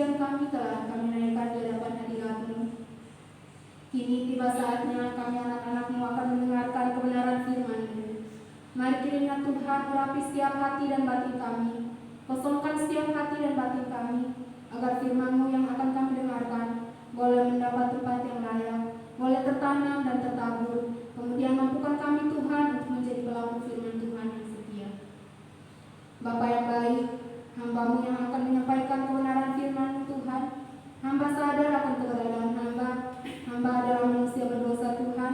pujian kami telah kami naikkan di hadapan hadirat-Mu. Kini tiba saatnya kami anak-anak-Mu akan mendengarkan kebenaran firman-Mu. Mari kiranya Tuhan urapi setiap hati dan batin kami, kosongkan setiap hati dan batin kami, agar firman-Mu yang akan kami dengarkan boleh mendapat tempat yang layak, boleh tertanam dan tertabur, kemudian mampukan kami Tuhan untuk menjadi pelaku firman Tuhan yang setia. Bapa yang baik, hamba-Mu yang akan menyampaikan kebenaran firman Tuhan, hamba sadar akan keberadaan hamba adalah manusia berdosa Tuhan.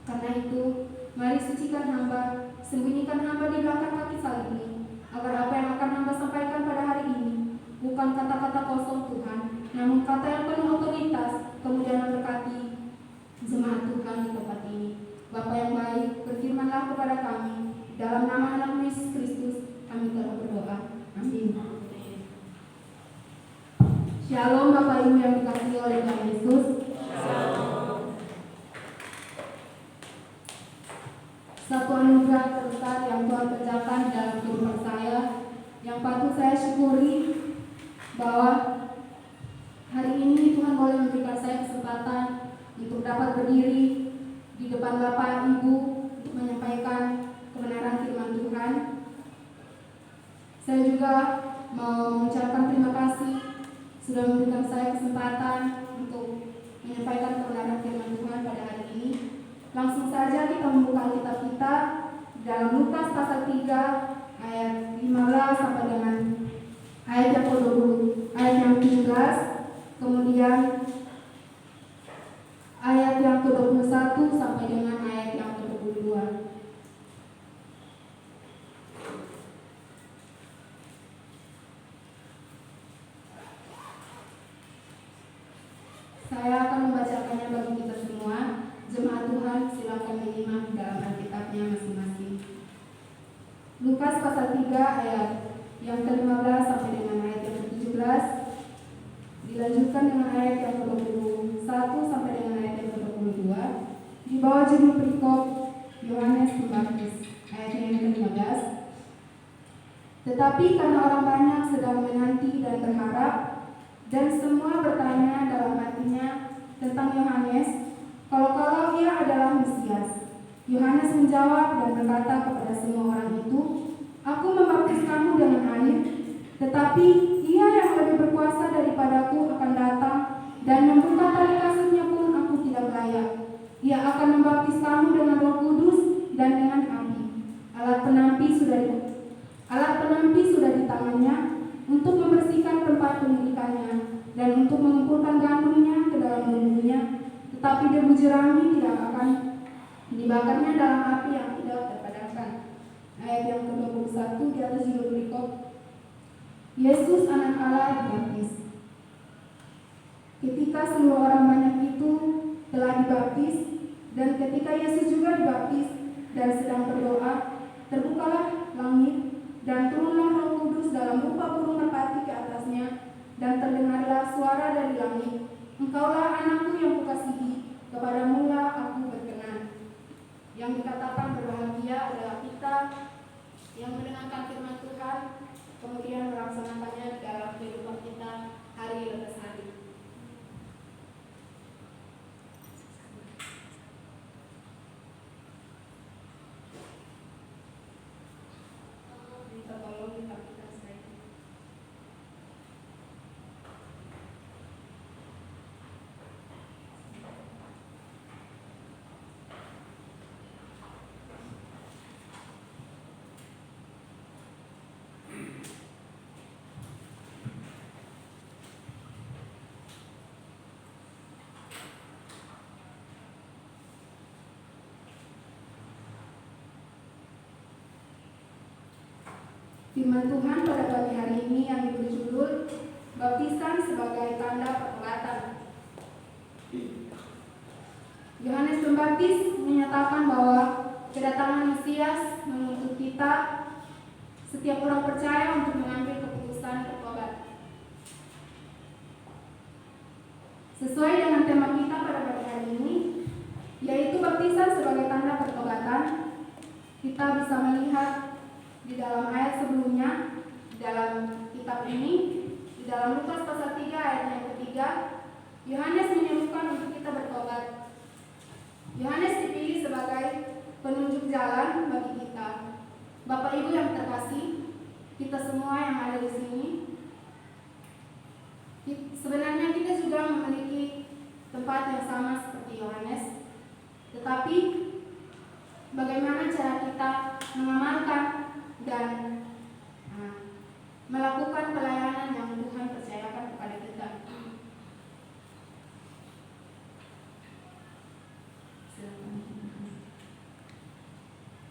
Karena itu, mari sucikan hamba, sembunyikan hamba di belakang kaki salib ini, agar apa yang akan hamba sampaikan pada hari ini bukan kata-kata kosong Tuhan, namun kata yang penuh otoritas, kemudian memberkati jemaat Tuhan di tempat ini. Bapa yang baik, berfirmanlah kepada kami. Dalam nama anak Yesus Kristus, kami telah berdoa. Amin. Shalom Bapak Ibu yang dikasihi oleh Tuhan Yesus. Satu anugerah terbesar yang Tuhan kerjakan dalam kehidupan saya, yang patut saya syukuri, bahwa hari ini Tuhan boleh memberikan saya kesempatan untuk dapat berdiri di depan Bapak Ibu untuk menyampaikan kebenaran firman Tuhan. Saya juga mau mengucapkan terima kasih sudah memberikan saya kesempatan untuk menyampaikan kebenaran firman Tuhan pada hari ini. Langsung saja kita membuka Alkitab kita dalam Lukas pasal 3 ayat 15 sampai dengan ayat yang ke-20, ayat yang ke-17, kemudian ayat yang ke-21 sampai dengan ayat yang ke-22. Saya akan membacakannya bagi kita semua. Jemaat Tuhan, silakan menyimak dalam Alkitabnya masing-masing. Lukas pasal 3 ayat yang ke-15 sampai dengan ayat yang ke-17, dilanjutkan dengan ayat yang ke-21 sampai dengan ayat yang ke-22, di bawah judul perikop Yohanes Pembaptis, ayat yang ke-15. Tetapi karena orang banyak sedang menanti dan berharap, dan semua bertanya dalam hatinya tentang Yohanes, kalau ia adalah Mesias. Yohanes menjawab dan berkata kepada semua orang itu, aku membaptis kamu dengan air, tetapi ia yang lebih berkuasa daripadaku akan datang, dan membuka tali kasutnya pun aku tidak layak. Ia akan membaptis kamu dengan Roh Kudus dan dengan api. Alat penampi sudah di tangannya untuk membersihkan tempat pemilikannya dan untuk mengumpulkan gandumnya ke dalam bumbunya, tetapi debu jerami tidak akan dibakarnya dalam api yang tidak terpadamkan. Ayat yang ke-21 di atas judul perikop Yesus anak Allah dibaptis. Ketika semua orang banyak itu telah dibaptis, dan ketika Yesus juga dibaptis dan sedang berdoa, terbukalah langit dan turunlah Roh Kudus dalam rupa burung merpati ke atasnya, dan terdengarlah suara dari langit, engkaulah anakku yang kukasihi, kepadamulah aku berkenan. Yang dikatakan berbahagia adalah kita yang mendengarkan firman Tuhan, kemudian melaksanakannya dalam kehidupan kita hari lepas hari. Firman Tuhan pada pagi hari ini yang berjudul Baptisan sebagai tanda pertobatan. Yohanes Pembaptis menyatakan bahwa kedatangan Mesias menuntut kita, setiap orang percaya, untuk mengambil keputusan bertobat. Sesuai dengan tema kita pada pagi hari ini, yaitu baptisan sebagai tanda pertobatan, kita bisa melihat di dalam ayat sebelumnya, di dalam kitab ini, Di dalam Lukas pasal 3 ayat yang ketiga, Yohanes menyerukan untuk kita bertobat. Yohanes dipilih sebagai penunjuk jalan bagi kita. Bapak Ibu yang terkasih, kita semua yang ada di sini, sebenarnya kita juga memiliki tempat yang sama seperti Yohanes. Tetapi bagaimana cara kita mengamalkan dan melakukan pelayanan yang Tuhan percayakan kepada kita.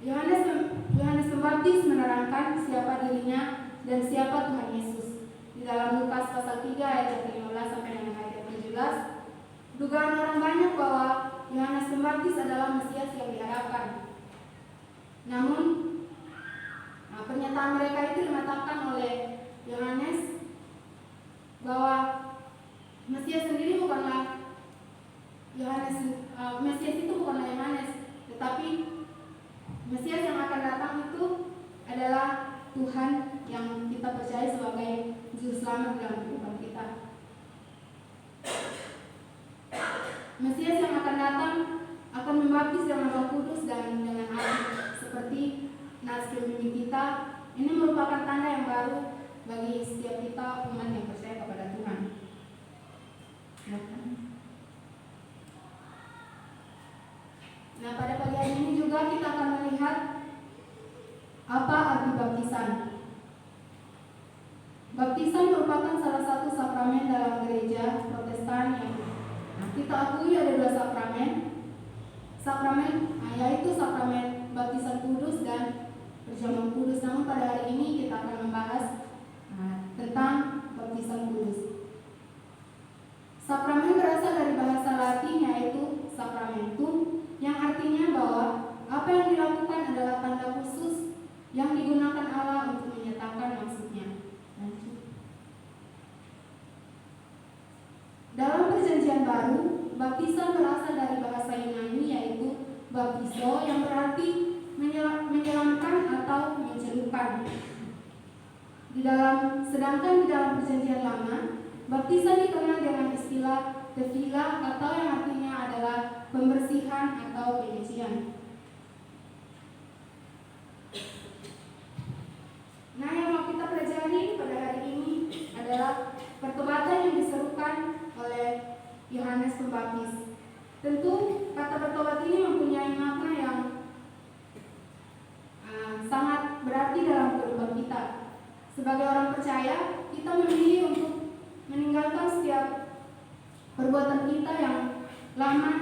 Yohanes Pembaptis menerangkan siapa dirinya dan siapa Tuhan Yesus. Di dalam Lukas pasal 3 ayat 15 sampai dengan ayat 17, dugaan orang banyak bahwa Yohanes Pembaptis adalah Mesias yang diharapkan. Namun pernyataan mereka itu dimatahkan oleh Yohanes bahwa Mesias sendiri bukanlah Yohanes, Mesias itu bukanlah Yohanes, tetapi Mesias yang akan datang itu adalah Tuhan yang kita percaya sebagai juru selamat dalam kehidupan kita. Mesias yang akan datang akan membaptis dengan Roh Kudus dan dengan air, seperti nas pembimbing kita. Ini merupakan tanda yang baru bagi setiap kita umat yang percaya kepada Tuhan. Nah, pada pagi hari ini juga kita akan melihat apa arti baptisan. Baptisan merupakan salah satu sakramen dalam gereja Protestan yang kita akui ada dua sakramen. Yaitu sakramen baptisan kudus dan perjamuan kudus. Namun pada hari ini kita akan membahas tentang baptisan kudus. Sakramen berasal dari bahasa Latin yaitu sacramentum, yang artinya bahwa apa yang dilakukan adalah tanda khusus yang digunakan Allah untuk menyatakan maksudnya. Dalam Perjanjian Baru, baptisan berasal dari bahasa Yunani yaitu baptizo, yang berarti menyelamkan atau mencelupkan. Sedangkan di dalam Perjanjian Lama, baptisan dikenal dengan istilah tefila atau yang artinya adalah pembersihan atau penyucian. Nah, yang mau kita pelajari pada hari ini adalah pertobatan yang diserukan oleh Yohanes Pembaptis. Tentu kata bertobat ini mempunyai makna yang sangat berarti dalam kehidupan kita. Sebagai orang percaya, kita memilih untuk meninggalkan setiap perbuatan kita yang lama,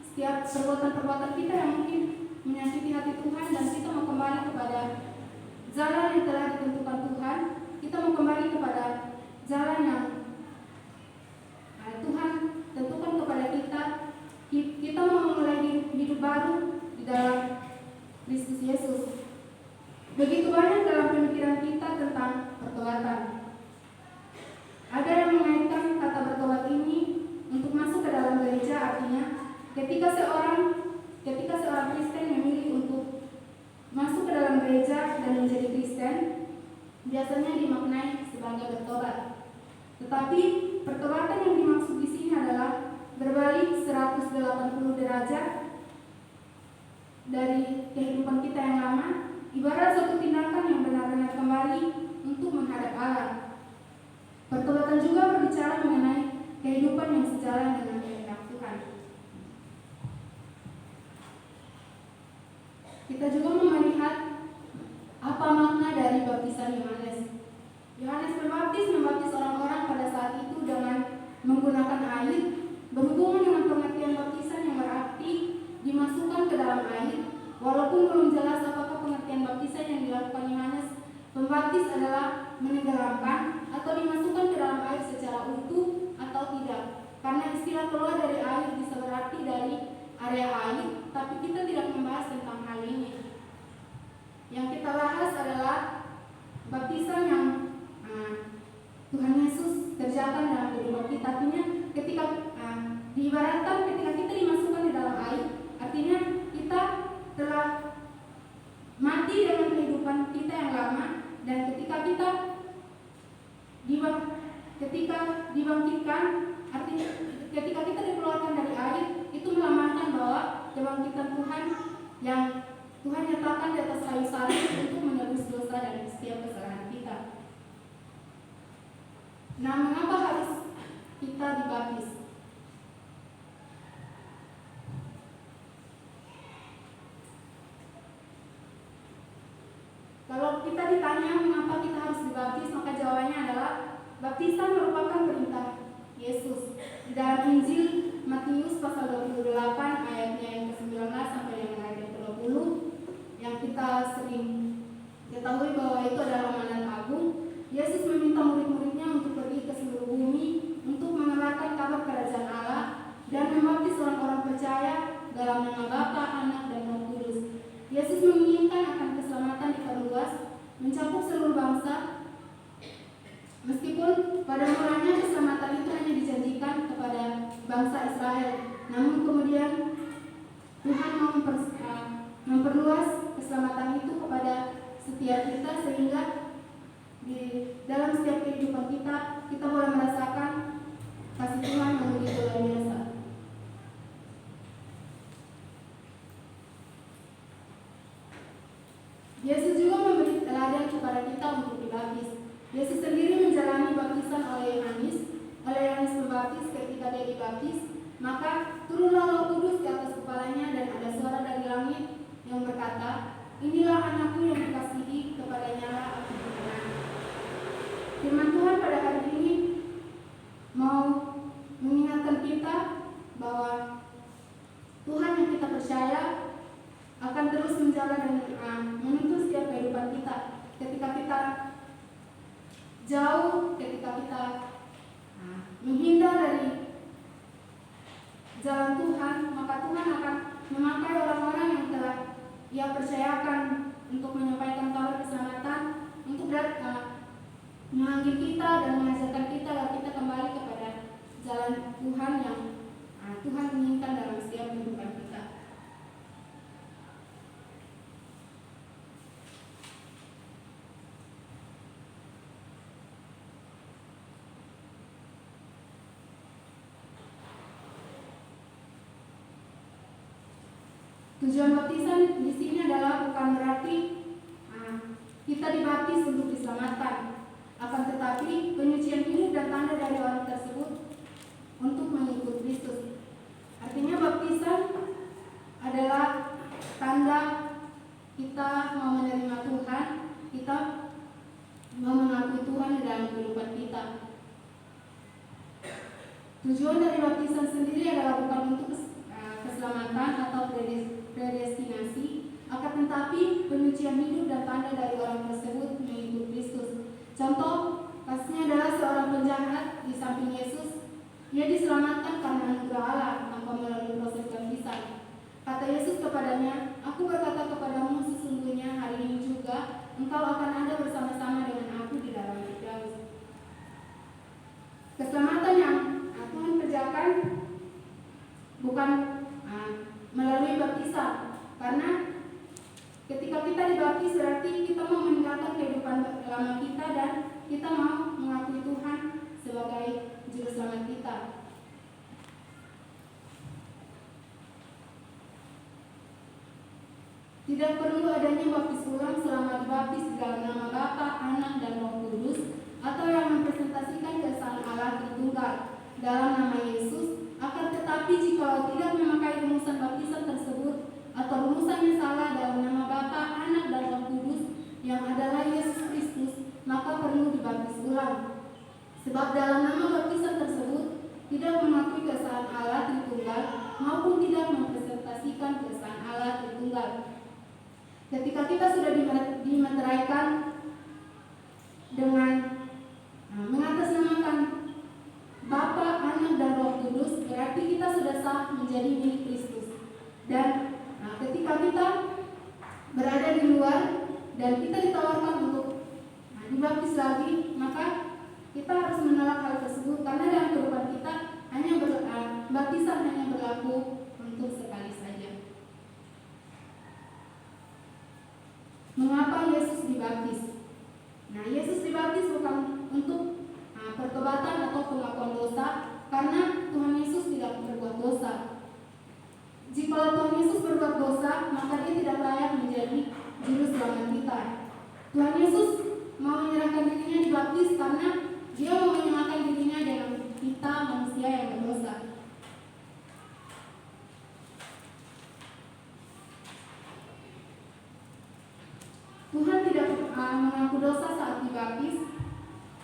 setiap perbuatan kita yang mungkin menyakiti hati Tuhan, dan kita mau kembali kepada jalan yang telah ditentukan Tuhan. Kita mau kembali kepada jalan yang Tuhan tentukan kepada kita. Kita mau memulai hidup baru di dalam Kristus Yesus. Begitu banyak dalam pemikiran kita tentang pertobatan. Ada yang mengaitkan kata bertobat ini untuk masuk ke dalam gereja, artinya ketika seorang Kristen memilih untuk masuk ke dalam gereja dan menjadi Kristen, biasanya dimaknai sebagai bertobat. Tetapi pertobatan yang dimaksud di sini adalah berbalik 180 derajat dari kehidupan kita yang lama, ibarat suatu tindakan yang benar-benar kembali untuk menghadap Allah. Pertobatan juga berbicara mengenai kehidupan yang sejalan dengan kehendak Tuhan. Kita juga melihat apa makna dari baptisan Yohanes. Yohanes Pembaptis membaptis orang-orang pada saat itu dengan menggunakan air, berhubungan dengan pengertian baptisan yang berarti dimasukkan ke dalam air. Walaupun belum jelas apakah pengertian baptisan yang dilakukan Yohanes Pembaptis adalah menenggelamkan atau dimasukkan ke dalam air secara utuh atau tidak. Karena istilah keluar dari air bisa berarti dari area air, tapi kita tidak membahas tentang hal ini. Yang kita bahas adalah baptisan yang Tuhan Yesus kerjakan dalam kehidupan kita. Artinya ketika diibaratkan ketika kita dimasukkan di dalam air, artinya kita telah mati dengan kehidupan kita yang lama, dan ketika ketika dibangkitkan, artinya ketika kita dikeluarkan dari air, itu melambangkan bahwa kebangkitan Tuhan yang Tuhan nyatakan di atas kayu salib untuk menebus dosa dan setiap kesalahan kita. Nah, mengapa harus kita dibaptis? Kalau kita ditanya mengapa kita harus dibaptis, maka jawabannya adalah baptisan merupakan perintah Yesus. Di dalam Injil Matius pasal 28 ayatnya yang ke-19 sampai yang ayat yang ke-20, yang kita sering ketahui bahwa itu adalah amanat agung. Yesus meminta murid-muridnya untuk pergi ke seluruh bumi untuk mengabarkan kabar kerajaan Allah dan membaptis orang-orang percaya dalam nama Bapa, Anak, dan Roh Kudus. Yesus menginginkan akan keselamatan diperluas mencakup seluruh bangsa. Meskipun pada mulanya keselamatan itu hanya dijanjikan kepada bangsa Israel, namun kemudian Tuhan mau memperluas keselamatan itu kepada setiap kita, sehingga di dalam setiap kehidupan kita boleh merasakan kasih Tuhan yang begitu luar biasa. Yesus juga memberi teladan kepada kita untuk dibaptis. Yesus sendiri menjalani baptisan oleh Yohanes Pembaptis. Ketika dia dibaptis, maka turunlah Roh Kudus di atas kepalanya dan ada suara dari langit yang berkata, "Inilah anakku yang dikasihi, kepadanya lah aku berkenan." Firman Tuhan pada hari ini mau mengingatkan kita bahwa Tuhan yang kita percaya akan terus menjaga dan menuntun setiap kehidupan kita. Ketika kita jauh, ketika kita menghindar dari jalan Tuhan, maka Tuhan akan memakai orang-orang yang telah Ia percayakan untuk menyampaikan kabar keselamatan, untuk memanggil kita dan mengajarkan kita agar kita kembali kepada jalan Tuhan yang Tuhan inginkan dalam setiap kehidupan kita. Tujuan baptisan di sini adalah bukan berarti kita dibaptis untuk diselamatkan, akan tetapi penyucian hidup dan tanda dari orang tersebut untuk mengikut Kristus. Artinya baptisan adalah tanda kita mau menerima Tuhan, kita mau mengakui Tuhan di dalam kehidupan kita. Tujuan dari baptisan sendiri adalah bukan untuk keselamatan atau predestinasi, akan tetapi penyucian hidup dan tanda dari orang tersebut mengikut Kristus. Contoh kasusnya adalah seorang penjahat di samping Yesus. Ia diselamatkan karena anugerah Allah tanpa melalui proses baptisan. Kata Yesus kepadanya, "Aku berkata kepadamu, sesungguhnya hari ini juga engkau akan ada bersama-sama dengan aku di dalam Firdaus." Keselamatan yang Tuhan kerjakan bukan melalui baptisan, karena ketika kita dibaptis berarti kita mau meninggalkan kehidupan lama kita dan kita mau mengakui Tuhan sebagai juru selamat kita. Tidak perlu adanya baptis ulang selama dibaptis di dalam nama Bapa, Anak, dan Roh Kudus, atau yang mempresentasikan keesaan Allah Tritunggal dalam nama Yesus. Akan tetapi jika tidak memakai rumusan baptisan tersebut atau rumusan yang salah dalam nama Bapa, Anak, dan Roh Kudus yang adalah Yesus Kristus, maka perlu dibaptis ulang. Sebab dalam nama baptisan tersebut tidak mengakui keesaan Allah Tritunggal maupun tidak mempresentasikan keesaan Allah Tritunggal. Ketika kita sudah dimeteraikan dengan mengatasnamakan Bapa, Anak, dan Roh Kudus, berarti kita sudah sah menjadi milik Kristus. Dan ketika kita berada di luar dan kita ditawarkan untuk dibaptis lagi, maka kita harus menolak hal tersebut, karena dalam kehidupan kita baptisan hanya berlaku untuk sekali saja. Mengapa Yesus dibaptis? Yesus dibaptis bukan untuk pertobatan atau pengakuan dosa, karena Tuhan Yesus tidak berbuat dosa. Jika Tuhan Yesus berbuat dosa, maka dia tidak layak menjadi juru selamat kita. Tuhan Yesus mau menyerahkan dirinya dibaptis karena dia mau menyamakan dirinya dengan kita manusia yang berdosa. Tuhan tidak mengaku dosa saat dibaptis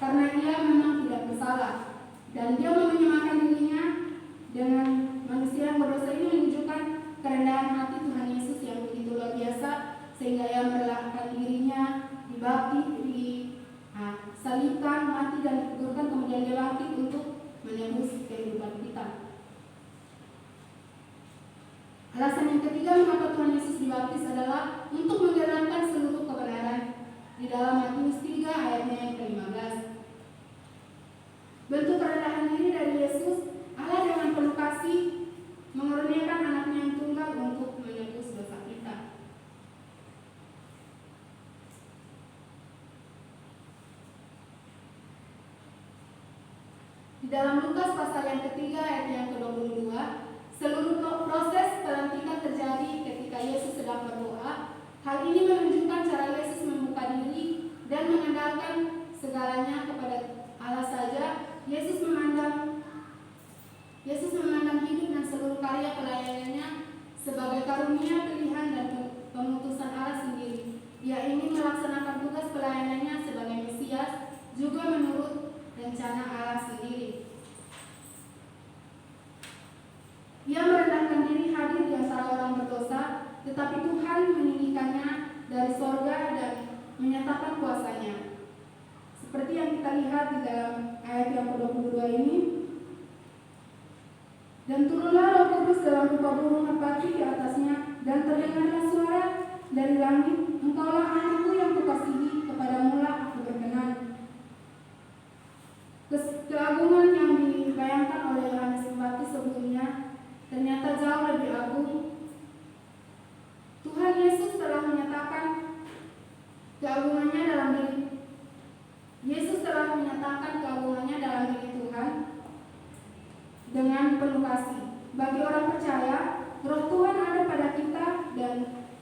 karena dia memang tidak bersalah, dan dia mau menyamakan dirinya dengan manusia yang berdosa. Ini menunjukkan kerendahan hati Tuhan Yesus yang begitu luar biasa, sehingga ia merelakan dirinya dibaptis, disalibkan, mati dan dikuburkan, kemudian dia bangkit untuk menebus kehidupan kita. Alasan yang ketiga mengapa Tuhan Yesus dibaptis adalah untuk menggenapkan seluruh kebenaran di dalam Matius 3 ayatnya yang ke-15. Bentuk kerendahan diri dari Yesus, Allah dengan penuh kasih mengaruniakan anaknya yang tunggal untuk menebus dosa kita. Di dalam Lukas pasal yang ketiga ayat yang ke-22, seluruh proses pelantikan terjadi ketika Yesus sedang berdoa. Hal ini menunjukkan cara Yesus membuka diri dan mengandalkan segalanya kepada Allah saja. Yesus memandang hidup dan seluruh karya pelayanannya sebagai karunia, pilihan dan pemutusan Allah sendiri. Ia ingin melaksanakan tugas pelayanannya sebagai Mesias juga menurut rencana Allah sendiri. Ia merendahkan diri hadir di antara orang berdosa, tetapi Tuhan meninggikannya dari sorga dan menyatakan kuasanya. Seperti yang kita lihat di dalam ayat yang ke-22 ini. Dan turunlah Roh Kudus dalam rupa burung merpati di atasnya, dan terdengarlah suara dari langit, engkaulah anakku yang kukasihi, kepadamulah aku berkenan. Keagungan yang dibayangkan oleh Yohanes Pembaptis sebelumnya ternyata jauh lebih agung. Tuhan Yesus telah menyatakan keagungannya dalam diri. Yesus telah menyatakan keagungannya dalam diri Tuhan dengan penuh kasih. Bagi orang percaya, Roh Tuhan ada pada kita dan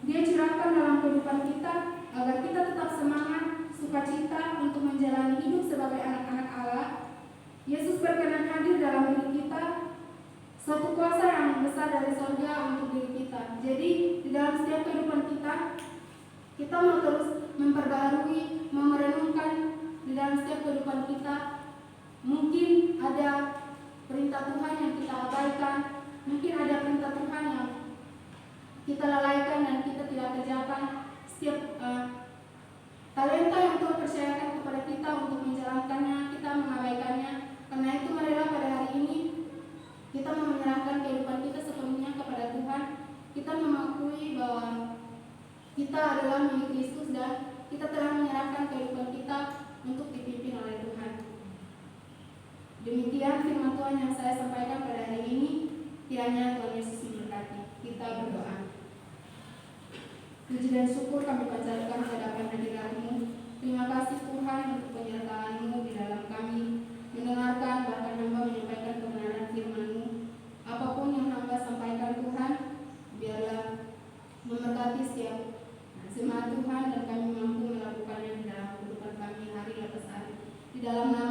Dia curahkan dalam kehidupan kita agar kita tetap semangat, sukacita untuk menjalani hidup sebagai anak-anak Allah. Yesus berkenan hadir dalam diri kita, suatu kuasa yang besar dari surga untuk diri kita. Jadi di dalam setiap kehidupan kita mau terus memperbaharui, merenungkan di dalam setiap kehidupan kita. Mungkin ada perintah Tuhan yang kita abaikan, mungkin ada perintah Tuhan yang kita lalaikan dan kita tidak kerjakan. Setiap talenta yang Tuhan percayakan kepada kita untuk menjalankannya, kita mengabaikannya. Karena itu marilah pada hari ini kita menyerahkan kehidupan kita sepenuhnya kepada Tuhan. Kita mengakui bahwa kita adalah milik Kristus dan kita telah menyerahkan kehidupan kita untuk dipimpin oleh Tuhan. Demikian firman Tuhan yang saya sampaikan pada hari ini. Kiranya Tuhan Yesus memberkati. Kita berdoa. Puji dan syukur kami panjatkan hadapan hadirat-Mu. Terima kasih Tuhan untuk penyertaan-Mu di dalam kami mendengarkan, bahkan hamba menyampaikan kebenaran firman-Mu. Apapun yang hamba sampaikan Tuhan, biarlah memberkati setiap jemaat Tuhan dan kami mampu melakukannya di dalam kehidupan kami hari lepas hari. Di dalam nama